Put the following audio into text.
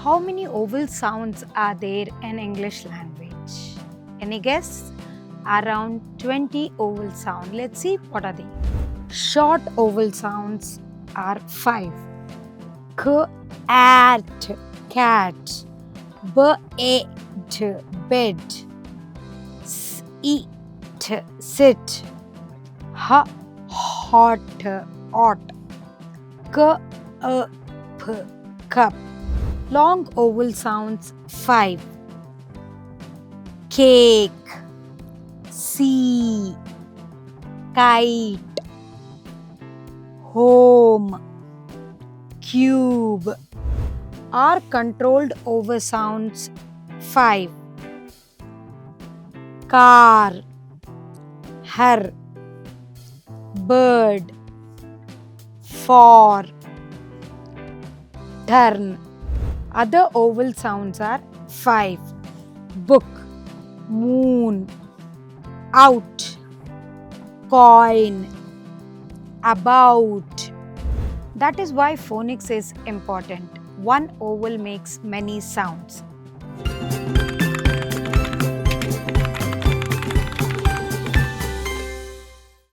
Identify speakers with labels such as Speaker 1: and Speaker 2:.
Speaker 1: How many vowel sounds are there in English language? Any guess? Around 20 vowel sounds. Let's see what are they. Short vowel sounds are 5. K, at, cat. B, et, bed. S, eat, sit. H, hot, ought. K, p, cup. Long vowel sounds 5. Cake, sea, kite, home, cube. Are controlled over sounds 5. Car, her, bird, for, turn. Other vowel sounds are 5. Book, moon, out, coin, about. That is why phonics is important. One vowel makes many sounds.